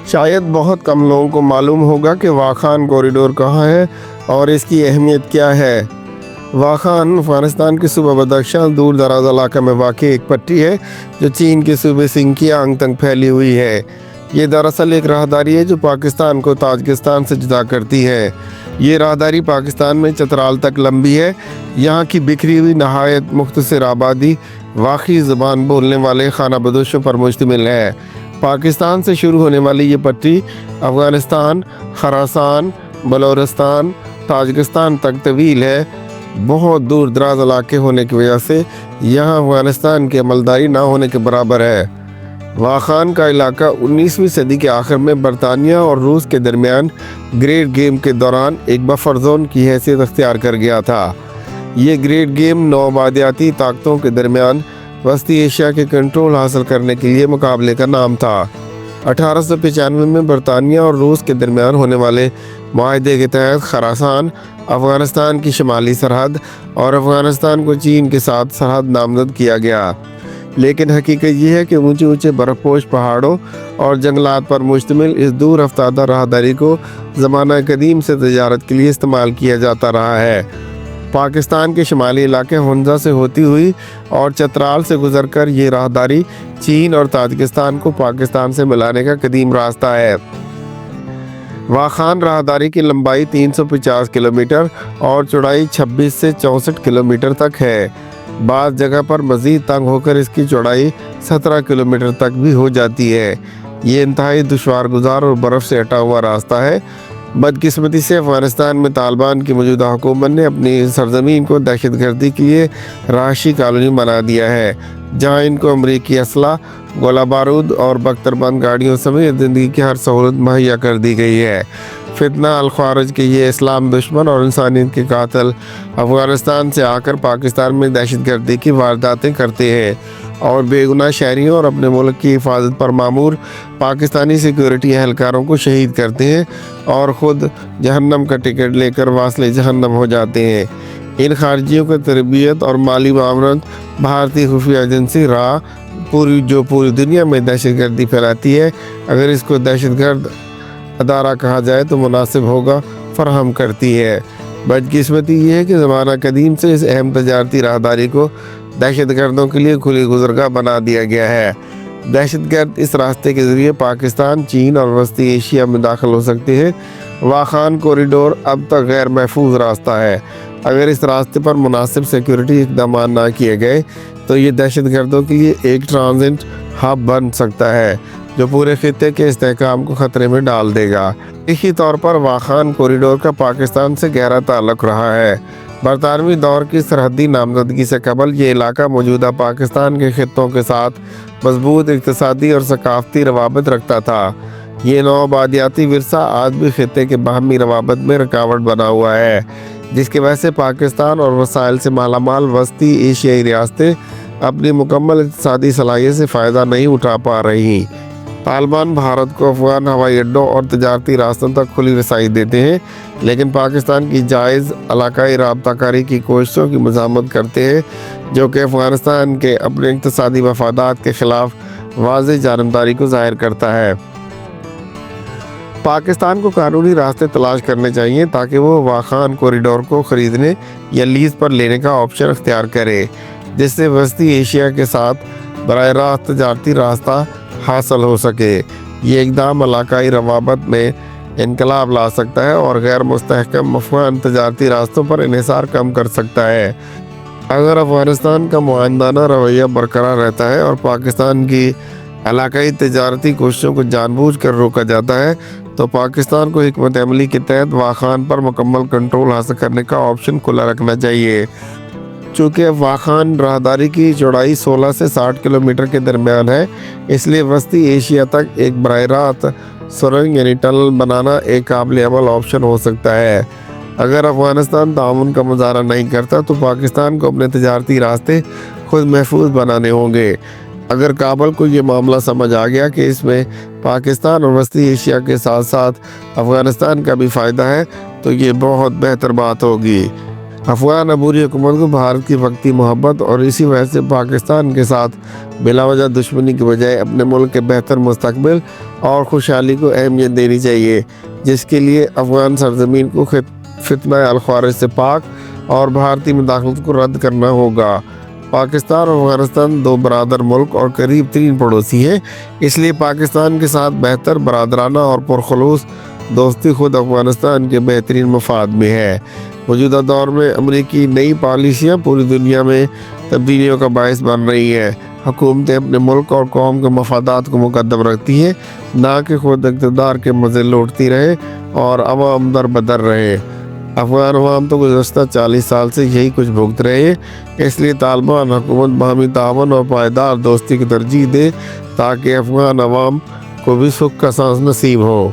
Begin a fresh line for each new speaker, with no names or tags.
شاید بہت کم لوگوں کو معلوم ہوگا کہ واخان کوریڈور کہاں ہے اور اس کی اہمیت کیا ہے۔ واخان افغانستان کے صوبہ بدخشاں دور دراز علاقہ میں واقع ایک پٹی ہے جو چین کے صوبے سنکیانگ تک پھیلی ہوئی ہے۔ یہ دراصل ایک راہداری ہے جو پاکستان کو تاجکستان سے جدا کرتی ہے۔ یہ راہداری پاکستان میں چترال تک لمبی ہے۔ یہاں کی بکھری ہوئی نہایت مختصر آبادی واخی زبان بولنے والے خانہ بدوشوں پر مشتمل ہے۔ پاکستان سے شروع ہونے والی یہ پٹی افغانستان، خراسان، بلورستان، تاجکستان تک طویل ہے۔ بہت دور دراز علاقے ہونے کی وجہ سے یہاں افغانستان کی عملداری نہ ہونے کے برابر ہے۔ واخان کا علاقہ 19ویں صدی کے آخر میں برطانیہ اور روس کے درمیان گریٹ گیم کے دوران ایک بفر زون کی حیثیت اختیار کر گیا تھا۔ یہ گریٹ گیم نوآبادیاتی طاقتوں کے درمیان وسطی ایشیا کے کنٹرول حاصل کرنے کے لیے مقابلے کا نام تھا۔ 1895 میں برطانیہ اور روس کے درمیان ہونے والے معاہدے کے تحت خراسان افغانستان کی شمالی سرحد اور افغانستان کو چین کے ساتھ سرحد نامزد کیا گیا، لیکن حقیقت یہ ہے کہ اونچے اونچے برف پوش پہاڑوں اور جنگلات پر مشتمل اس دور افتادہ راہداری کو زمانہ قدیم سے تجارت کے لیے استعمال کیا جاتا رہا ہے۔ پاکستان کے شمالی علاقے ہنزا سے ہوتی ہوئی اور چترال سے گزر کر یہ راہداری چین اور تاجکستان کو پاکستان سے ملانے کا قدیم راستہ ہے۔ واخان راہداری کی لمبائی 350 کلومیٹر اور چوڑائی 26 سے 64 کلومیٹر تک ہے۔ بعض جگہ پر مزید تنگ ہو کر اس کی چوڑائی 17 کلومیٹر تک بھی ہو جاتی ہے۔ یہ انتہائی دشوار گزار اور برف سے اٹا ہوا راستہ ہے۔ بدقسمتی سے افغانستان میں طالبان کی موجودہ حکومت نے اپنی سرزمین کو دہشت گردی کے لیے رہائشی کالونی بنا دیا ہے، جہاں ان کو امریکی اسلحہ، گولہ بارود اور بختر بند گاڑیوں سمیت زندگی کی ہر سہولت مہیا کر دی گئی ہے۔ فتنہ الخوارج کے یہ اسلام دشمن اور انسانیت کے قاتل افغانستان سے آ کر پاکستان میں دہشت گردی کی وارداتیں کرتے ہیں اور بے گناہ شہریوں اور اپنے ملک کی حفاظت پر مامور پاکستانی سیکیورٹی اہلکاروں کو شہید کرتے ہیں اور خود جہنم کا ٹکٹ لے کر واصل جہنم ہو جاتے ہیں۔ ان خارجیوں کی تربیت اور مالی معاونت بھارتی خفیہ ایجنسی را جو پوری دنیا میں دہشت گردی پھیلاتی ہے، اگر اس کو دہشت گرد ادارہ کہا جائے تو مناسب ہوگا، فراہم کرتی ہے۔ بدقسمتی یہ ہے کہ زمانہ قدیم سے اس اہم تجارتی راہداری کو دہشت گردوں کے لیے کھلی گزرگاہ بنا دیا گیا ہے۔ دہشت گرد اس راستے کے ذریعے پاکستان، چین اور وسطی ایشیا میں داخل ہو سکتے ہیں۔ واخان کوریڈور اب تک غیر محفوظ راستہ ہے۔ اگر اس راستے پر مناسب سیکیورٹی اقدامات نہ کیے گئے تو یہ دہشت گردوں کے لیے ایک ٹرانزٹ ہب بن سکتا ہے جو پورے خطے کے استحکام کو خطرے میں ڈال دے گا۔ اسی طور پر واخان کوریڈور کا پاکستان سے گہرا تعلق رہا ہے۔ برطانوی دور کی سرحدی نامزدگی سے قبل یہ علاقہ موجودہ پاکستان کے خطوں کے ساتھ مضبوط اقتصادی اور ثقافتی روابط رکھتا تھا۔ یہ نوآبادیاتی ورثہ آج بھی خطے کے باہمی روابط میں رکاوٹ بنا ہوا ہے، جس کی وجہ سے پاکستان اور وسائل سے مالا مال وسطی ایشیائی ریاستیں اپنی مکمل اقتصادی صلاحیت سے فائدہ نہیں اٹھا پا رہی۔ طالبان بھارت کو افغان ہوائی اڈوں اور تجارتی راستوں تک کھلی رسائی دیتے ہیں، لیکن پاکستان کی جائز علاقائی رابطہ کاری کی کوششوں کی مذمت کرتے ہیں، جو کہ افغانستان کے اپنے اقتصادی مفادات کے خلاف واضح جانبداری کو ظاہر کرتا ہے۔ پاکستان کو قانونی راستے تلاش کرنے چاہیے تاکہ وہ واخان کوریڈور کو خریدنے یا لیز پر لینے کا آپشن اختیار کرے، جس سے وسطی ایشیا کے ساتھ براہ راست تجارتی راستہ حاصل ہو سکے۔ یہ اقدام علاقائی روابط میں انقلاب لا سکتا ہے اور غیر مستحکم افغان تجارتی راستوں پر انحصار کم کر سکتا ہے۔ اگر افغانستان کا معاندانہ رویہ برقرار رہتا ہے اور پاکستان کی علاقائی تجارتی کوششوں کو جان بوجھ کر روکا جاتا ہے تو پاکستان کو حکمت عملی کے تحت واخان پر مکمل کنٹرول حاصل کرنے کا آپشن کھلا رکھنا چاہیے۔ چونکہ واخان راہداری کی چوڑائی 16 سے 60 کلومیٹر کے درمیان ہے، اس لیے وسطی ایشیا تک ایک براہ راست سرنگ یعنی ٹنل بنانا ایک قابل عمل آپشن ہو سکتا ہے۔ اگر افغانستان تعاون کا مظاہرہ نہیں کرتا تو پاکستان کو اپنے تجارتی راستے خود محفوظ بنانے ہوں گے۔ اگر کابل کو یہ معاملہ سمجھ آ گیا کہ اس میں پاکستان اور وسطی ایشیا کے ساتھ ساتھ افغانستان کا بھی فائدہ ہے تو یہ بہت بہتر بات ہوگی۔ افغان عبوری حکومت کو بھارت کی وقتی محبت اور اسی وجہ سے پاکستان کے ساتھ بلا وجہ دشمنی کے بجائے اپنے ملک کے بہتر مستقبل اور خوشحالی کو اہمیت دینی چاہیے، جس کے لیے افغان سرزمین کو فتنہ الخوارج سے پاک اور بھارتی مداخلت کو رد کرنا ہوگا۔ پاکستان اور افغانستان دو برادر ملک اور قریب ترین پڑوسی ہیں، اس لیے پاکستان کے ساتھ بہتر برادرانہ اور پرخلوص دوستی خود افغانستان کے بہترین مفاد میں ہے۔ موجودہ دور میں امریکی نئی پالیسیاں پوری دنیا میں تبدیلیوں کا باعث بن رہی ہیں۔ حکومتیں اپنے ملک اور قوم کے مفادات کو مقدم رکھتی ہیں، نہ کہ خود اقتدار کے مزے لوٹتی رہے اور عوام در بدر رہے۔ افغان عوام تو گزشتہ 40 سال سے یہی کچھ بھگت رہے ہیں، اس لیے طالبان حکومت باہمی تعاون اور پائیدار دوستی کی ترجیح دے تاکہ افغان عوام کو بھی سکھ کا سانس نصیب ہو۔